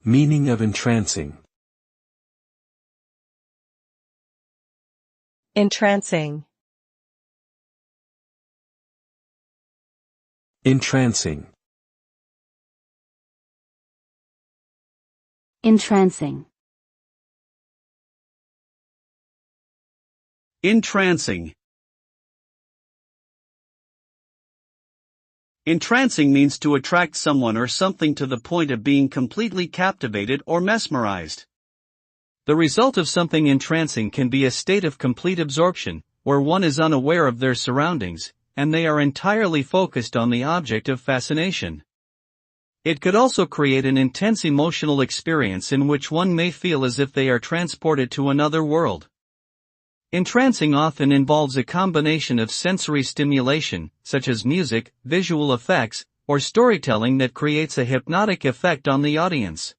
Meaning of entrancing. Entrancing. Entrancing. Entrancing. Entrancing. Entrancing means to attract someone or something to the point of being completely captivated or mesmerized. The result of something entrancing can be a state of complete absorption, where one is unaware of their surroundings, and they are entirely focused on the object of fascination. It could also create an intense emotional experience in which one may feel as if they are transported to another world. Entrancing often involves a combination of sensory stimulation, such as music, visual effects, or storytelling that creates a hypnotic effect on the audience.